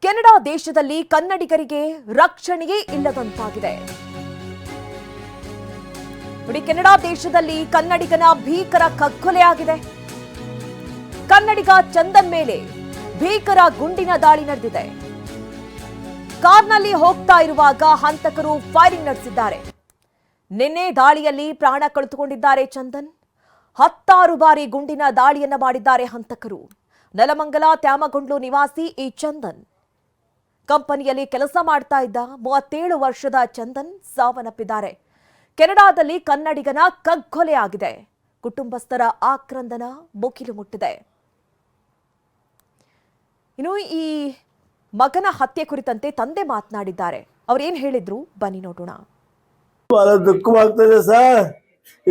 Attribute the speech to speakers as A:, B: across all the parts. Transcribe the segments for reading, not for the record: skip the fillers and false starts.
A: Canada ದೇಶದಲ್ಲಿ ಕನ್ನಡಿಗರಿಗೆ ರಕ್ಷಣೆಯೇ ಇಲ್ಲದಂತಾಗಿದೆ. ನೋಡಿ, ಕೆನಡಾ ದೇಶದಲ್ಲಿ ಕನ್ನಡಿಗನ ಭೀಕರ ಕಗ್ಗೊಲೆಯಾಗಿದೆ. ಕನ್ನಡಿಗ ಚಂದನ್ ಮೇಲೆ ಭೀಕರ ಗುಂಡಿನ ದಾಳಿ ನಡೆದಿದೆ. ಕಾರ್ನಲ್ಲಿ ಹೋಗ್ತಾ ಇರುವಾಗ ಹಂತಕರು ಫೈರಿಂಗ್ ನಡೆಸಿದ್ದಾರೆ. ನಿನ್ನೆ ದಾಳಿಯಲ್ಲಿ ಪ್ರಾಣ ಕಳೆದುಕೊಂಡಿದ್ದಾರೆ ಚಂದನ್. 10 ಬಾರಿ ಗುಂಡಿನ ದಾಳಿಯನ್ನ ಮಾಡಿದ್ದಾರೆ ಹಂತಕರು. ನೆಲಮಂಗಲ ತ್ಯಾಮಗೊಂಡ್ಲು ನಿವಾಸಿ ಈ ಚಂದನ್ ಕಂಪನಿಯಲ್ಲಿ ಕೆಲಸ ಮಾಡ್ತಾ ಇದ್ದ 37 ವರ್ಷದ ಚಂದನ್ ಸಾವನ್ನಪ್ಪಿದ್ದಾರೆ. ಕೆನಡಾದಲ್ಲಿ ಕನ್ನಡಿಗನ ಕಗ್ಗೊಲೆಯಾಗಿದೆ. ಕುಟುಂಬಸ್ಥರ ಆಕ್ರಂದನ ಮುಗಿಲು ಮುಟ್ಟಿದೆ. ಇನ್ನು ಈ ಮಗನ ಹತ್ಯೆ ಕುರಿತಂತೆ ತಂದೆ ಮಾತನಾಡಿದ್ದಾರೆ. ಅವ್ರೇನ್ ಹೇಳಿದ್ರು ಬನ್ನಿ ನೋಡೋಣ.
B: ಬಹಳ ದುಃಖವಾಗ್ತದೆ ಸರ್.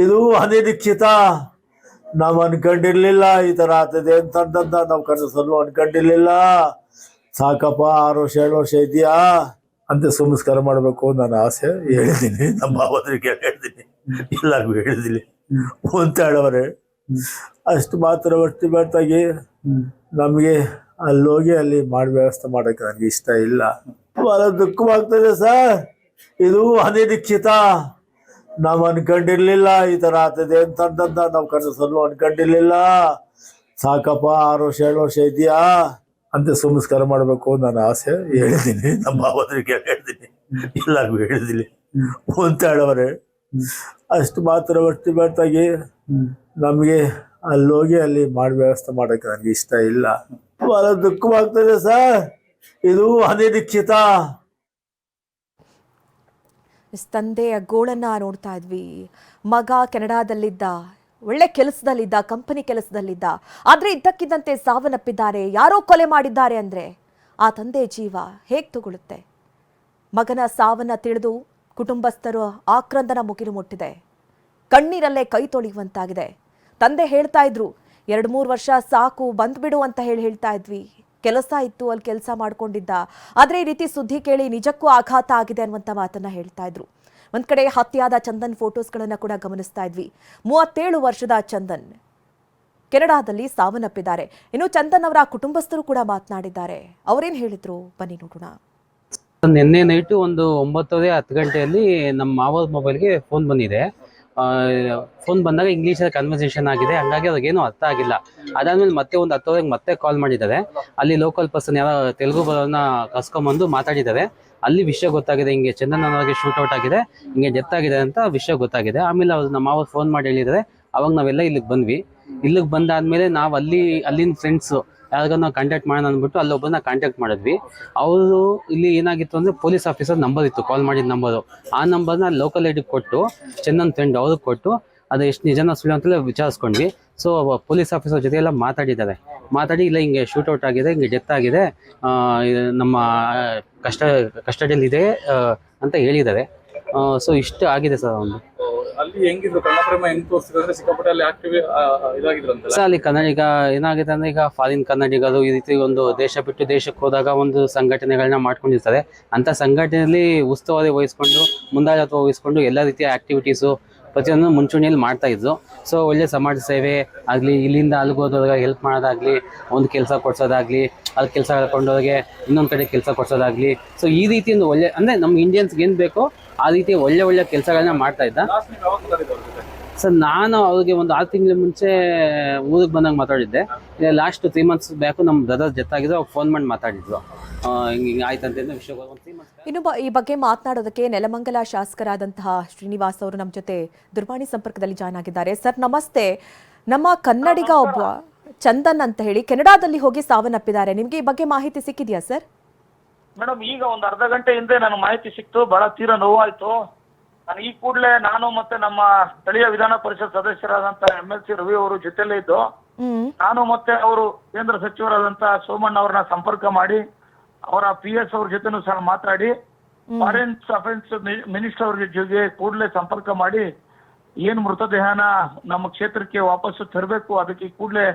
B: ಇದು ಅನಿರೀಕ್ಷಿತ. ನಾವು ಅನ್ಕೊಂಡಿರ್ಲಿಲ್ಲ ಈ ತರ ಆಗ್ತದೆ ಅಂತಂದ. ನಾವು ಕನಸಲ್ಲೂ ಅನ್ಕೊಂಡಿರ್ಲಿಲ್ಲ. ಸಾಕಪ್ಪ 6 ವರ್ಷ 7 ವರ್ಷ ಇದೆಯಾ ಅಂತ ಸಂಸ್ಕಾರ ಮಾಡಬೇಕು ನನ್ನ ಆಸೆ. ಹೇಳಿದ್ದೀನಿ, ನಮ್ಮ ಭಾವದ್ರಿಗೆ ಹೇಳಿದ್ದೀನಿ, ಎಲ್ಲರಿಗೂ ಹೇಳಿದ್ದೀನಿ ಅಂತ ಹೇಳವ್ರೆ. ಅಷ್ಟು ಮಾತ್ರ ಒಟ್ಟು ಬೆಟ್ಟಾಗಿ ನಮಗೆ ಅಲ್ಲೋಗಿ ಅಲ್ಲಿ ಮಾಡಿ ವ್ಯವಸ್ಥೆ ಮಾಡೋಕ್ಕೆ ನನಗೆ ಇಷ್ಟ ಇಲ್ಲ. ಬಹಳ ದುಃಖವಾಗ್ತದೆ ಸರ್. ಇದು ಅನಿರೀಕ್ಷಿತ. ನಾವು ಅನ್ಕೊಂಡಿರ್ಲಿಲ್ಲ ಈ ತರ ಆಗ್ತದೆ ಅಂತಂದ. ನಾವು ಕನಸಲ್ಲೂ ಅನ್ಕೊಂಡಿರ್ಲಿಲ್ಲ. ಸಾಕಪ್ಪ 6 ವರ್ಷ 7 ವರ್ಷ ಇದೆಯಾ ಅಂತ ಸಂಸ್ಕಾರ ಮಾಡಬೇಕು ನನ್ನ ಆಸೆ. ಹೇಳಿದ್ದೀನಿ, ನಮ್ಮ ಭಾವದ್ರಿಗೆ ಹೇಳಿದ್ದೀನಿ, ಎಲ್ಲರಿಗೂ ಹೇಳಿದ್ದೀನಿ ಅಂತ ಹೇಳವ್ರೆ. ಅಷ್ಟು ಮಾತ್ರ ಒಟ್ಟು ಬೆಟ್ಟಾಗಿ ನಮಗೆ ಅಲ್ಲೋಗಿ ಅಲ್ಲಿ ಮಾಡಿ ವ್ಯವಸ್ಥೆ ಮಾಡೋಕ್ಕೆ ನನಗೆ ಇಷ್ಟ ಇಲ್ಲ. ಬಹಳ ದುಃಖವಾಗ್ತದೆ ಸರ್. ಇದು ಅನಿರೀಕ್ಷಿತ.
A: ತಂದೆಯ ಗೋಳನ್ನ ನೋಡ್ತಾ ಇದ್ವಿ. ಮಗ ಕೆನಡಾದಲ್ಲಿದ್ದ, ಒಳ್ಳೆ ಕೆಲಸದಲ್ಲಿದ್ದ, ಕಂಪನಿ ಕೆಲಸದಲ್ಲಿದ್ದ. ಆದ್ರೆ ಇದ್ದಕ್ಕಿದ್ದಂತೆ ಸಾವನ್ನಪ್ಪಿದ್ದಾರೆ. ಯಾರೋ ಕೊಲೆ ಮಾಡಿದ್ದಾರೆ ಅಂದ್ರೆ ಆ ತಂದೆ ಜೀವ ಹೇಗ್ ತಗೊಳುತ್ತೆ? ಮಗನ ಸಾವನ್ನ ತಿಳಿದು ಕುಟುಂಬಸ್ಥರು ಆಕ್ರಂದನ ಮುಗಿಲು ಮುಟ್ಟಿದೆ. ಕಣ್ಣೀರಲ್ಲೇ ಕೈ ತೊಳೆಯುವಂತಾಗಿದೆ. ತಂದೆ ಹೇಳ್ತಾ ಇದ್ರು, 2-3 ವರ್ಷ ಸಾಕು ಬಂದ್ಬಿಡು ಅಂತ ಹೇಳ್ತಾ ಇದ್ವಿ. ಕೆಲಸ ಇತ್ತು, ಅಲ್ಲಿ ಕೆಲಸ ಮಾಡ್ಕೊಂಡಿದ್ದ. ಆದ್ರೆ ಈ ರೀತಿ ಸುದ್ದಿ ಕೇಳಿ ನಿಜಕ್ಕೂ ಆಘಾತ ಆಗಿದೆ ಅನ್ನುವಂಥ ಮಾತನ್ನ ಹೇಳ್ತಾ ಇದ್ರು. ಒಂದ್ ಕಡೆ ಹತ್ಯೆಯಾದ ಚಂದನ್ ಫೋಟೋಸ್ಗಳನ್ನ ಕೂಡ ಗಮನಿಸ್ತಾ ಇದ್ವಿ. 37 ವರ್ಷದ ಚಂದನ್ ಕೆನಡಾದಲ್ಲಿ ಸಾವನ್ನಪ್ಪಿದ್ದಾರೆ. ಇನ್ನು ಚಂದನ್ ಅವರ ಕುಟುಂಬಸ್ಥರು ಕೂಡ ಮಾತನಾಡಿದ್ದಾರೆ. ಅವರೇನ್ ಹೇಳಿದ್ರು ಬನ್ನಿ ನೋಡೋಣ.
C: ನಿನ್ನೆ ನೈಟು ಒಂದು 9:10 ಗಂಟೆಯಲ್ಲಿ ನಮ್ಮ ಮಾವ ಮೊಬೈಲ್ಗೆ ಫೋನ್ ಬಂದಿದೆ. ಫೋನ್ ಬಂದಾಗ ಇಂಗ್ಲೀಷಲ್ಲಿ ಕನ್ವರ್ಸೇಷನ್ ಆಗಿದೆ, ಹಂಗಾಗಿ ಅವ್ರಿಗೇನು ಅರ್ಥ ಆಗಿಲ್ಲ. ಅದಾದ್ಮೇಲೆ ಮತ್ತೆ ಒಂದು 10 ಮತ್ತೆ ಕಾಲ್ ಮಾಡಿದ್ದಾರೆ. ಅಲ್ಲಿ ಲೋಕಲ್ ಪರ್ಸನ್ ಯಾರೋ ತೆಲುಗು ಬರೋನ್ನ ಕರ್ಸ್ಕೊಂಬಂದು ಮಾತಾಡಿದ್ದಾರೆ. ಅಲ್ಲಿ ವಿಷಯ ಗೊತ್ತಾಗಿದೆ, ಹಿಂಗೆ ಚಂದನ್ ಅವರಿಗೆ ಶೂಟ್ಔಟ್ ಆಗಿದೆ, ಹಿಂಗೆ ಡೆತ್ ಆಗಿದೆ ಅಂತ ವಿಷಯ ಗೊತ್ತಾಗಿದೆ. ಆಮೇಲೆ ಅವ್ರು ನಮ್ಮ ಮಾವ ಫೋನ್ ಮಾಡಿ ಹೇಳಿದ್ದಾರೆ. ಅವಾಗ ನಾವೆಲ್ಲ ಇಲ್ಲಿಗೆ ಬಂದ್ವಿ. ಇಲ್ಲಿಗೆ ಬಂದಾದ್ಮೇಲೆ ನಾವು ಅಲ್ಲಿನ ಫ್ರೆಂಡ್ಸು ಯಾರಿಗಾರು ನಾವು ಕಾಂಟ್ಯಾಕ್ಟ್ ಮಾಡೋಣ ಅಂದ್ಬಿಟ್ಟು ಅಲ್ಲೊಬ್ಬನ ಕಾಂಟ್ಯಾಕ್ಟ್ ಮಾಡಿದ್ವಿ. ಅವರು ಇಲ್ಲಿ ಏನಾಗಿತ್ತು ಅಂದರೆ ಪೊಲೀಸ್ ಆಫೀಸರ್ ನಂಬರ್ ಇತ್ತು, ಕಾಲ್ ಮಾಡಿದ ನಂಬರು. ಆ ನಂಬರ್ನ ಲೋಕಲ್ ಐಡಿಗೆ ಕೊಟ್ಟು ಚಂದನ್ ಫ್ರೆಂಡ್ ಅವ್ರಿಗೆ ಕೊಟ್ಟು ಅದು ಎಷ್ಟು ನಿಜನ ಸುಳ್ಳು ಅಂತೆಲ್ಲ ವಿಚಾರಿಸ್ಕೊಂಡ್ವಿ. ಸೊ ಪೊಲೀಸ್ ಆಫೀಸರ್ ಜೊತೆ ಎಲ್ಲ ಮಾತಾಡಿ ಇಲ್ಲ ಹಿಂಗೆ ಶೂಟ್ಔಟ್ ಆಗಿದೆ, ಹಿಂಗೆ ಡೆತ್ ಆಗಿದೆ, ನಮ್ಮ ಕಸ್ಟಡಿಯಲ್ಲಿದೆ ಅಂತ ಹೇಳಿದ್ದಾರೆ. ಸೊ ಇಷ್ಟು ಆಗಿದೆ ಸರ್. ಒಂದು
D: ಅಲ್ಲಿ ಹೆಂಗಿದ್ರು ಕನ್ನಡಪ್ರೇಮ ಹೆಂಗ್ ತೋರಿಸಿದ್ರೆ ಸಿಕ್ಕಾಪಟ್ಟೆ ಅಲ್ಲಿ ಆಕ್ಟಿವ್ ಇದಾಗಿದ್ರಂತೆ
C: ಸರ್. ಅಲ್ಲಿ ಕನ್ನಡಿಗ ಏನಾಗಿದೆ ಅಂದ್ರೆ, ಈಗ ಫಾರಿನ್ ಕನ್ನಡಿಗರು ಈ ರೀತಿ ಒಂದು ದೇಶ ಬಿಟ್ಟು ದೇಶಕ್ಕೆ ಹೋದಾಗ ಒಂದು ಸಂಘಟನೆಗಳನ್ನ ಮಾಡ್ಕೊಂಡಿರ್ತಾರೆ. ಅಂತ ಸಂಘಟನೆಯಲ್ಲಿ ಉಸ್ತುವಾರಿ ವಹಿಸ್ಕೊಂಡು, ಮುಂದಾಳತ್ವ ವಹಿಸ್ಕೊಂಡು ಎಲ್ಲ ರೀತಿಯ ಆಕ್ಟಿವಿಟೀಸು ಪ್ರತಿಯೊಂದು ಮುಂಚೂಣಿಯಲ್ಲಿ ಮಾಡ್ತಾ ಇದ್ರು. ಸೊ ಒಳ್ಳೆ ಸಮಾಜ ಸೇವೆ ಆಗಲಿ, ಇಲ್ಲಿಂದ ಅಲ್ಲಿಗೋದವ್ರಿಗೆ ಹೆಲ್ಪ್ ಮಾಡೋದಾಗ್ಲಿ, ಒಂದು ಕೆಲಸ ಕೊಡ್ಸೋದಾಗ್ಲಿ, ಅಲ್ಲಿ ಕೆಲಸ ಕಳ್ಕೊಂಡವ್ರಿಗೆ ಇನ್ನೊಂದು ಕಡೆ ಕೆಲಸ ಕೊಡ್ಸೋದಾಗ್ಲಿ. ಸೊ ಈ ರೀತಿ ಒಂದು ಒಳ್ಳೆ ಅಂದರೆ ನಮ್ಮ ಇಂಡಿಯನ್ಸ್ಗೆ ಏನು ಬೇಕೋ ಆ ರೀತಿ ಒಳ್ಳೆ ಕೆಲಸಗಳನ್ನ ಮಾಡ್ತಾ ಇದ್ದ ಸರ್. ನಾನು ಅವ್ರಿಗೆ ಒಂದು 6 ತಿಂಗಳ ಮುಂಚೆ ಊರಿಗೆ ಬಂದಾಗ ಮಾತಾಡಿದ್ದೆ. ಲಾಸ್ಟ್ 3 ಮಂತ್ಸ್ ಬ್ಯಾಕು ನಮ್ಮ ಬ್ರದರ್ ಡೆತ್ ಆಗಿದ್ರು. ಅವ್ರು ಫೋನ್ ಮಾಡಿ ಮಾತಾಡಿದ್ರು, ಹಿಂಗೆ ಆಯ್ತಂತ ವಿಷಯ.
A: ಇನ್ನು ಈ ಬಗ್ಗೆ ಮಾತನಾಡೋದಕ್ಕೆ ನೆಲಮಂಗಲ ಶಾಸಕರಾದಂತಹ ಶ್ರೀನಿವಾಸ್ ಅವರು ನಮ್ಮ ಜೊತೆ ದೂರವಾಣಿ ಸಂಪರ್ಕದಲ್ಲಿ ಜಾಯ್ನ್ ಆಗಿದ್ದಾರೆ. ಸರ್ ನಮಸ್ತೆ. ನಮ್ಮ ಕನ್ನಡಿಗ ಒಬ್ಬ ಚಂದನ್ ಅಂತ ಹೇಳಿ ಕೆನಡಾದಲ್ಲಿ ಹೋಗಿ ಸಾವನ್ನಪ್ಪಿದ್ದಾರೆ. ನಿಮ್ಗೆ ಈ ಬಗ್ಗೆ ಮಾಹಿತಿ ಸಿಕ್ಕಿದೆಯಾ ಸರ್?
E: ಮೇಡಮ್, ಈಗ ಒಂದು ಅರ್ಧ ಗಂಟೆ ಹಿಂದೆ ನನಗೆ ಮಾಹಿತಿ ಸಿಕ್ತು. ಬಹಳ ತೀರಾ ನೋವಾಯ್ತು. ನಾನು ಈ ಕೂಡಲೇ ನಾನು ಮತ್ತೆ ನಮ್ಮ ಸ್ಥಳೀಯ ವಿಧಾನ ಪರಿಷತ್ ಸದಸ್ಯರಾದಂತ MLC ರವಿ ಅವರು ಜೊತೆಲೇ ಇದ್ದು, ನಾನು ಮತ್ತೆ ಅವರು ಕೇಂದ್ರ ಸಚಿವರಾದಂತ ಸೋಮಣ್ಣ ಅವ್ರನ್ನ ಸಂಪರ್ಕ ಮಾಡಿ, ಅವರ PS ಅವ್ರ ಜೊತೆನೂ ಸಹ ಮಾತಾಡಿ, ಫಾರಿನ್ ಅಫೇರ್ಸ್ ಮಿನಿಸ್ಟರ್ ಅವ್ರ ಜೊತೆ ಕೂಡಲೇ ಸಂಪರ್ಕ ಮಾಡಿ ಏನ್ ಮೃತದೇಹನ ನಮ್ಮ ಕ್ಷೇತ್ರಕ್ಕೆ ವಾಪಸ್ಸು ತರಬೇಕು, ಅದಕ್ಕೆ ಕೂಡಲೇ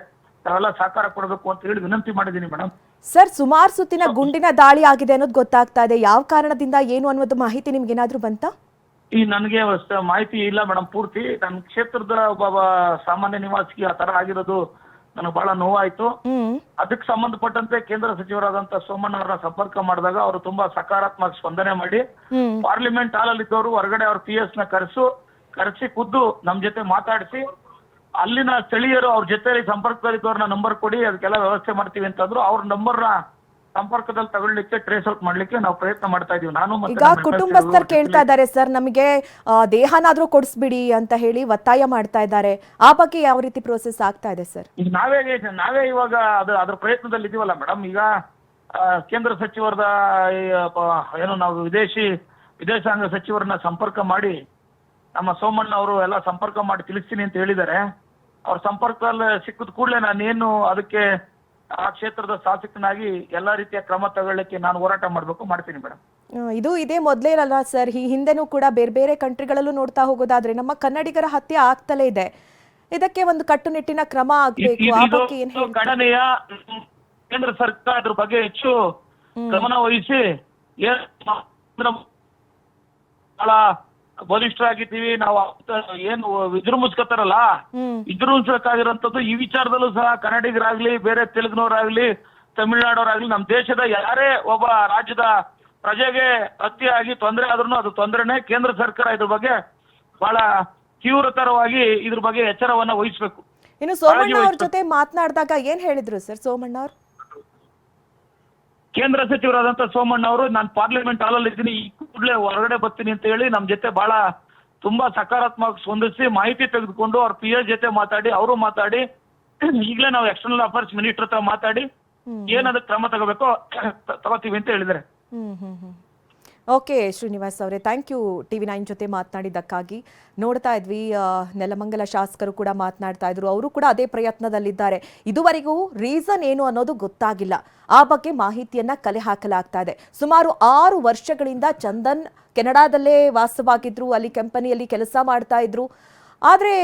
E: ತಾವೆಲ್ಲ ಸಹಕಾರ ಕೊಡಬೇಕು ಅಂತ ಹೇಳಿ ವಿನಂತಿ ಮಾಡಿದ್ದೀನಿ ಮೇಡಮ್.
A: ಸರ್, ಸುಮಾರು ಸುತ್ತಿನ ಗುಂಡಿನ ದಾಳಿ ಆಗಿದೆ ಅನ್ನೋದು ಗೊತ್ತಾಗ್ತಾ ಇದೆ. ಯಾವ ಕಾರಣದಿಂದ ಏನು ಅನ್ನೋದು ಮಾಹಿತಿ ನಿಮ್ಗೆ ಏನಾದ್ರೂ ಬಂತಾ?
E: ಈ ನನಗೆ ಮಾಹಿತಿ ಇಲ್ಲ ಮೇಡಮ್ ಪೂರ್ತಿ. ನನ್ನ ಕ್ಷೇತ್ರದ ಒಬ್ಬ ಸಾಮಾನ್ಯ ನಿವಾಸಿಗೆ ಆ ತರ ಆಗಿರೋದು ನನಗೆ ಬಹಳ ನೋವಾಯ್ತು.
A: ಹ್ಮ್
E: ಅದಕ್ಕೆ ಸಂಬಂಧಪಟ್ಟಂತೆ ಕೇಂದ್ರ ಸಚಿವರಾದಂತ ಸೋಮಣ್ಣ ಅವರ ಸಂಪರ್ಕ ಮಾಡಿದಾಗ ಅವರು ತುಂಬಾ ಸಕಾರಾತ್ಮಕ ಸ್ಪಂದನೆ ಮಾಡಿ
A: ಹ್ಮ್
E: ಪಾರ್ಲಿಮೆಂಟ್ ಹಾಲ್ ಅಲ್ಲಿ ಇದ್ದವರು ಹೊರಗಡೆ ಅವ್ರ PS ನ ಕರೆಸಿ ಖುದ್ದು ನಮ್ ಜೊತೆ ಮಾತಾಡಿಸಿ ಅಲ್ಲಿನ ಸ್ಥಳೀಯರು ಅವ್ರ ಜೊತೆ ಸಂಪರ್ಕದಲ್ಲಿದ್ದವ್ರನ್ನ ನಂಬರ್ ಕೊಡಿ, ಅದಕ್ಕೆಲ್ಲ ವ್ಯವಸ್ಥೆ ಮಾಡ್ತೀವಿ ಅಂತಂದ್ರು. ಅವ್ರ ನಂಬರ್ನ ಸಂಪರ್ಕದಲ್ಲಿ ತಗೊಳ್ಳಿಕ್ಕೆ ಟ್ರೇಸ್ ಔಟ್ ಮಾಡ್ಲಿಕ್ಕೆ ನಾವು ಪ್ರಯತ್ನ ಮಾಡ್ತಾ ಇದೀವಿ. ನಾನು ಮತ್ತೆ
A: ಈಗ ಕುಟುಂಬಸ್ಥರು ಕೇಳ್ತಾ ಇದ್ದಾರೆ ಸರ್, ನಮಗೆ ದೇಹನಾದ್ರೂ ಕೊಡಿಸ್ಬಿಡಿ ಅಂತ ಹೇಳಿ ಒತ್ತಾಯ ಮಾಡ್ತಾ ಇದ್ದಾರೆ. ಆ ಬಗ್ಗೆ ಯಾವ ರೀತಿ ಪ್ರೋಸೆಸ್ ಆಗ್ತಾ ಇದೆ ಸರ್?
E: ಈಗ ನಾವೇ ಇವಾಗ ಅದ್ರ ಪ್ರಯತ್ನದಲ್ಲಿ ಇದೀವಲ್ಲ ಮೇಡಮ್. ಈಗ ಕೇಂದ್ರ ಸಚಿವರದ ಏನು ನಾವು ವಿದೇಶಾಂಗ ಸಚಿವರನ್ನ ಸಂಪರ್ಕ ಮಾಡಿ ನಮ್ಮ ಸೋಮಣ್ಣ ಅವರು ಎಲ್ಲ ಸಂಪರ್ಕ ಮಾಡಿ ತಿಳಿಸ್ತೀನಿ ಅಂತ ಹೇಳಿದ್ದಾರೆ. ಅವ್ರ ಸಂಪರ್ಕದಲ್ಲಿ ಸಿಕ್ಕಿದ ಕೂಡಲೇ ನಾನೇನು ಅದಕ್ಕೆ ಆ ಕ್ಷೇತ್ರದ ಶಾಸಕನಾಗಿ ಎಲ್ಲಾ ರೀತಿಯ ಕ್ರಮ ತಗೊಳ್ಳಿಕ್ಕೆ ನಾನು ಹೋರಾಟ ಮಾಡ್ತೀನಿ ಮೇಡಮ್.
A: ಇದು ಇದೇ ಮೊದಲೇನಲ್ಲ ಸರ್, ಈ ಹಿಂದೆನೂ ಕೂಡ ಬೇರೆ ಬೇರೆ ಕಂಟ್ರಿಗಳಲ್ಲೂ ನೋಡ್ತಾ ಹೋಗೋದಾದ್ರೆ ನಮ್ಮ ಕನ್ನಡಿಗರ ಹತ್ಯೆ ಆಗ್ತಲೇ ಇದೆ. ಇದಕ್ಕೆ ಒಂದು ಕಟ್ಟುನಿಟ್ಟಿನ ಕ್ರಮ ಆಗ್ಬೇಕು. ಆ ಬಗ್ಗೆ ಏನ್ ಹೇಳ್ತೀರಾ?
E: ಗಣನೀಯ ಕೇಂದ್ರ ಸರ್ಕಾರ ಅದ್ರ ಬಗ್ಗೆ ಹೆಚ್ಚು ಗಮನ ವಹಿಸಿ ಬಹಳ ಬಲಿಷ್ಠರಾಗಿದ್ದೀವಿ ನಾವು. ಏನು ವಿಜೃಂಭಿಸ್ಕೊತಾರಲ್ಲ, ವಿಜೃಂಭಿಸಕ್ಕಾಗಿರೋಂಥದ್ದು ಈ ವಿಚಾರದಲ್ಲೂ ಸಹ ಕನ್ನಡಿಗರಾಗ್ಲಿ, ಬೇರೆ ತೆಲುಗಿನವರಾಗ್ಲಿ, ತಮಿಳುನಾಡವರಾಗ್ಲಿ, ನಮ್ಮ ದೇಶದ ಯಾರೇ ಒಬ್ಬ ರಾಜ್ಯದ ಪ್ರಜೆಗೆ ಹತ್ಯೆ ಆಗಿ ತೊಂದರೆ ಆದ್ರೂ ಅದು ತೊಂದರೆನೆ. ಕೇಂದ್ರ ಸರ್ಕಾರ ಇದ್ರ ಬಗ್ಗೆ ಬಹಳ ತೀವ್ರತರವಾಗಿ ಇದ್ರ ಬಗ್ಗೆ ಎಚ್ಚರವನ್ನ ವಹಿಸ್ಬೇಕು.
A: ಇನ್ನು ಸೋಮಣ್ಣ ಅವ್ರ ಜೊತೆ ಮಾತನಾಡಿದಾಗ ಏನ್ ಹೇಳಿದ್ರು ಸರ್ ಸೋಮಣ್ಣ ಅವ್ರು?
E: ಕೇಂದ್ರ ಸಚಿವರಾದಂತ ಸೋಮಣ್ಣ ಅವರು ನಾನು ಪಾರ್ಲಿಮೆಂಟ್ ಹಾಲಲ್ಲಿ ಇದ್ದೀನಿ, ಈ ಕೂಡಲೇ ಹೊರಗಡೆ ಬರ್ತೀನಿ ಅಂತ ಹೇಳಿ ನಮ್ ಜೊತೆ ಬಹಳ ತುಂಬಾ ಸಕಾರಾತ್ಮಕ ಸ್ಪಂದಿಸಿ ಮಾಹಿತಿ ತೆಗೆದುಕೊಂಡು ಅವ್ರ PS ಜೊತೆ ಮಾತಾಡಿ ಈಗಲೇ ನಾವು ಎಕ್ಸ್ಟರ್ನಲ್ ಅಫೇರ್ಸ್ ಮಿನಿಸ್ಟರ್ ಹತ್ರ ಮಾತಾಡಿ ಏನದಕ್ಕೆ ಕ್ರಮ ತಗೋಬೇಕೋ ತಗೋತೀವಿ ಅಂತ ಹೇಳಿದ್ದಾರೆ.
A: ಓಕೆ ಶ್ರೀನಿವಾಸ್ ಅವರೇ, ಥ್ಯಾಂಕ್ ಯು TV9 ಜೊತೆ ಮಾತನಾಡಿದ್ದಕ್ಕಾಗಿ. ನೋಡ್ತಾ ಇದ್ವಿ ನೆಲಮಂಗಲ ಶಾಸಕರು ಕೂಡ ಮಾತನಾಡ್ತಾ ಇದ್ರು, ಅವರು ಕೂಡ ಅದೇ ಪ್ರಯತ್ನದಲ್ಲಿದ್ದಾರೆ. ಇದುವರೆಗೂ ರೀಸನ್ ಏನು ಅನ್ನೋದು ಗೊತ್ತಾಗಿಲ್ಲ. ಆ ಬಗ್ಗೆ ಮಾಹಿತಿಯನ್ನ ಕಲೆ ಹಾಕಲಾಗ್ತಾ ಇದೆ. ಸುಮಾರು 6 ವರ್ಷಗಳಿಂದ ಚಂದನ್ ಕೆನಡಾದಲ್ಲೇ ವಾಸವಾಗಿದ್ರು, ಅಲ್ಲಿ ಕಂಪನಿಯಲ್ಲಿ ಕೆಲಸ ಮಾಡ್ತಾ ಇದ್ರು. ಆದರೆ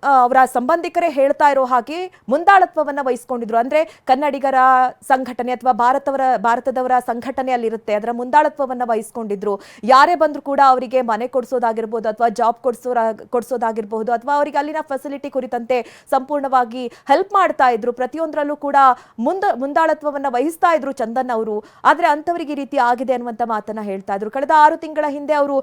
A: ಅವರ ಸಂಬಂಧಿಕರೇ ಹೇಳ್ತಾ ಇರೋ ಹಾಗೆ ಮುಂದಾಳತ್ವವನ್ನು ವಹಿಸ್ಕೊಂಡಿದ್ರು. ಅಂದರೆ ಕನ್ನಡಿಗರ ಸಂಘಟನೆ ಅಥವಾ ಭಾರತದವರ ಸಂಘಟನೆ ಅಲ್ಲಿರುತ್ತೆ, ಅದರ ಮುಂದಾಳತ್ವವನ್ನು ವಹಿಸ್ಕೊಂಡಿದ್ರು. ಯಾರೇ ಬಂದರೂ ಕೂಡ ಅವರಿಗೆ ಮನೆ ಕೊಡಿಸೋದಾಗಿರ್ಬೋದು ಅಥವಾ ಜಾಬ್ ಕೊಡಿಸೋದಾಗಿರ್ಬೋದು ಅಥವಾ ಅವರಿಗೆ ಅಲ್ಲಿನ ಫೆಸಿಲಿಟಿ ಕುರಿತಂತೆ ಸಂಪೂರ್ಣವಾಗಿ ಹೆಲ್ಪ್ ಮಾಡ್ತಾ ಇದ್ರು. ಪ್ರತಿಯೊಂದರಲ್ಲೂ ಕೂಡ ಮುಂದಾಳತ್ವವನ್ನು ವಹಿಸ್ತಾ ಇದ್ರು ಚಂದನ್ ಅವರು. ಆದರೆ ಅಂಥವರಿಗೆ ಈ ರೀತಿ ಆಗಿದೆ ಅನ್ನುವಂಥ ಮಾತನ್ನ ಹೇಳ್ತಾ ಇದ್ರು. ಕಳೆದ 6 ತಿಂಗಳ ಹಿಂದೆ ಅವರು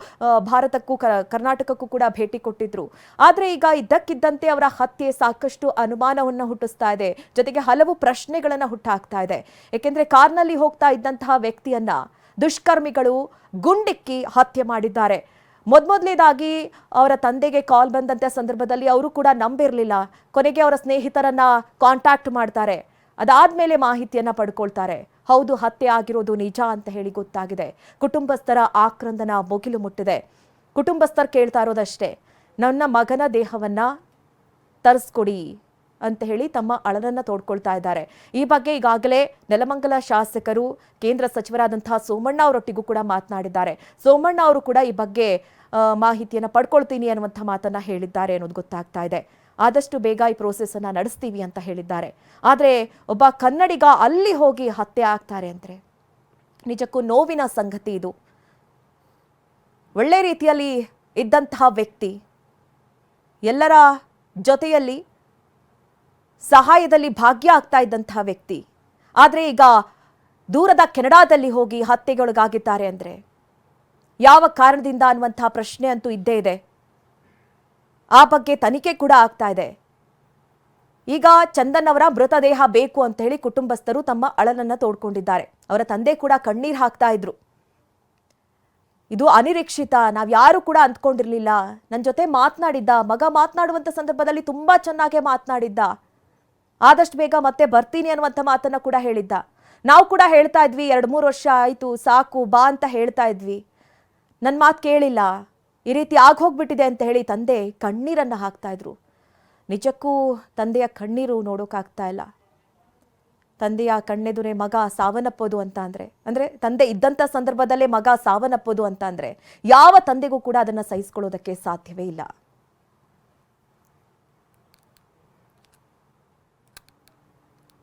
A: ಭಾರತಕ್ಕೂ ಕರ್ನಾಟಕಕ್ಕೂ ಕೂಡ ಭೇಟಿ ಕೊಟ್ಟಿದ್ರು. ಆದ್ರೆ ಈಗ ಇದ್ದಕ್ಕಿದ್ದಂತೆ ಅವರ ಹತ್ಯೆ ಸಾಕಷ್ಟು ಅನುಮಾನವನ್ನು ಹುಟ್ಟಿಸ್ತಾ ಇದೆ, ಜೊತೆಗೆ ಹಲವು ಪ್ರಶ್ನೆಗಳನ್ನ ಹುಟ್ಟಾಕ್ತಾ ಇದೆ. ಯಾಕೆಂದ್ರೆ ಕಾರ್ನಲ್ಲಿ ಹೋಗ್ತಾ ಇದ್ದಂತಹ ವ್ಯಕ್ತಿಯನ್ನ ದುಷ್ಕರ್ಮಿಗಳು ಗುಂಡಿಕ್ಕಿ ಹತ್ಯೆ ಮಾಡಿದ್ದಾರೆ. ಮೊದಲನೇದಾಗಿ ಅವರ ತಂದೆಗೆ ಕಾಲ್ ಬಂದಂತ ಸಂದರ್ಭದಲ್ಲಿ ಅವರು ಕೂಡ ನಂಬಿರಲಿಲ್ಲ. ಕೊನೆಗೆ ಅವರ ಸ್ನೇಹಿತರನ್ನ ಕಾಂಟ್ಯಾಕ್ಟ್ ಮಾಡ್ತಾರೆ. ಅದಾದ್ಮೇಲೆ ಮಾಹಿತಿಯನ್ನ ಪಡ್ಕೊಳ್ತಾರೆ. ಹೌದು, ಹತ್ಯೆ ಆಗಿರೋದು ನಿಜ ಅಂತ ಹೇಳಿ ಗೊತ್ತಾಗಿದೆ. ಕುಟುಂಬಸ್ಥರ ಆಕ್ರಂದನ ಮುಗಿಲು ಮುಟ್ಟಿದೆ. ಕುಟುಂಬಸ್ಥರು ಕೇಳ್ತಾ ಇರೋದಷ್ಟೇ, ನನ್ನ ಮಗನ ದೇಹವನ್ನ ತರಿಸ್ಕೊಡಿ ಅಂತ ಹೇಳಿ ತಮ್ಮ ಅಳಲನ್ನ ತೋಡ್ಕೊಳ್ತಾ ಇದ್ದಾರೆ. ಈ ಬಗ್ಗೆ ಈಗಾಗಲೇ ನೆಲಮಂಗಲ ಶಾಸಕರು ಕೇಂದ್ರ ಸಚಿವರಾದಂತಹ ಸೋಮಣ್ಣ ಅವರೊಟ್ಟಿಗೂ ಕೂಡ ಮಾತನಾಡಿದ್ದಾರೆ. ಸೋಮಣ್ಣ ಅವರು ಕೂಡ ಈ ಬಗ್ಗೆ ಮಾಹಿತಿಯನ್ನು ಪಡ್ಕೊಳ್ತೀನಿ ಅನ್ನುವಂಥ ಮಾತನ್ನ ಹೇಳಿದ್ದಾರೆ ಅನ್ನೋದು ಗೊತ್ತಾಗ್ತಾ ಇದೆ. ಆದಷ್ಟು ಬೇಗ ಈ ಪ್ರೋಸೆಸ್ ಅನ್ನ ನಡೆಸ್ತೀವಿ ಅಂತ ಹೇಳಿದ್ದಾರೆ. ಆದರೆ ಒಬ್ಬ ಕನ್ನಡಿಗ ಅಲ್ಲಿ ಹೋಗಿ ಹತ್ಯೆ ಆಗ್ತಾರೆ ಅಂದ್ರೆ ನಿಜಕ್ಕೂ ನೋವಿನ ಸಂಗತಿ ಇದು. ಒಳ್ಳೆ ರೀತಿಯಲ್ಲಿ ಇದ್ದಂತಹ ವ್ಯಕ್ತಿ, ಎಲ್ಲರ ಜೊತೆಯಲ್ಲಿ ಸಹಾಯದಲ್ಲಿ ಭಾಗ್ಯ ಆಗ್ತಾ ಇದ್ದಂತಹ ವ್ಯಕ್ತಿ, ಆದರೆ ಈಗ ದೂರದ ಕೆನಡಾದಲ್ಲಿ ಹೋಗಿ ಹತ್ಯೆಗೊಳಗಾಗಿದ್ದಾರೆ ಅಂದರೆ ಯಾವ ಕಾರಣದಿಂದ ಅನ್ನುವಂತಹ ಪ್ರಶ್ನೆ ಅಂತೂ ಇದ್ದೇ ಇದೆ. ಆ ಬಗ್ಗೆ ತನಿಖೆ ಕೂಡ ಆಗ್ತಾ ಇದೆ. ಈಗ ಚಂದನ್ ಅವರ ಮೃತದೇಹ ಬೇಕು ಅಂತ ಹೇಳಿ ಕುಟುಂಬಸ್ಥರು ತಮ್ಮ ಅಳಲನ್ನ ತೋಡ್ಕೊಂಡಿದ್ದಾರೆ. ಅವರ ತಂದೆ ಕೂಡ ಕಣ್ಣೀರು ಹಾಕ್ತಾ ಇದ್ರು. ಇದು ಅನಿರೀಕ್ಷಿತ, ನಾವ್ಯಾರು ಕೂಡ ಅಂದ್ಕೊಂಡಿರ್ಲಿಲ್ಲ. ನನ್ನ ಜೊತೆ ಮಾತನಾಡಿದ್ದ ಮಗ, ಮಾತನಾಡುವಂಥ ಸಂದರ್ಭದಲ್ಲಿ ತುಂಬಾ ಚೆನ್ನಾಗೇ ಮಾತನಾಡಿದ್ದ, ಆದಷ್ಟು ಬೇಗ ಮತ್ತೆ ಬರ್ತೀನಿ ಅನ್ನುವಂಥ ಮಾತನ್ನ ಕೂಡ ಹೇಳಿದ್ದ. ನಾವು ಕೂಡ ಹೇಳ್ತಾ ಇದ್ವಿ, 2-3 ವರ್ಷ ಆಯ್ತು, ಸಾಕು ಬಾ ಅಂತ ಹೇಳ್ತಾ ಇದ್ವಿ, ನನ್ನ ಮಾತು ಕೇಳಿಲ್ಲ, ಈ ರೀತಿ ಆಗೋಗ್ಬಿಟ್ಟಿದೆ ಅಂತ ಹೇಳಿ ತಂದೆ ಕಣ್ಣೀರನ್ನ ಹಾಕ್ತಾ ಇದ್ರು. ನಿಜಕ್ಕೂ ತಂದೆಯ ಕಣ್ಣೀರು ನೋಡೋಕ್ಕಾಗ್ತಾ ಇಲ್ಲ. ತಂದೆಯ ಕಣ್ಣೆದುರೇ ಮಗ ಸಾವನ್ನಪ್ಪೋದು ಅಂತ ಅಂದ್ರೆ ತಂದೆ ಇದ್ದಂಥ ಸಂದರ್ಭದಲ್ಲೇ ಮಗ ಸಾವನ್ನಪ್ಪೋದು ಅಂತ ಅಂದ್ರೆ ಯಾವ ತಂದೆಗೂ ಕೂಡ ಅದನ್ನ ಸಹಿಸ್ಕೊಳ್ಳೋದಕ್ಕೆ ಸಾಧ್ಯವೇ ಇಲ್ಲ.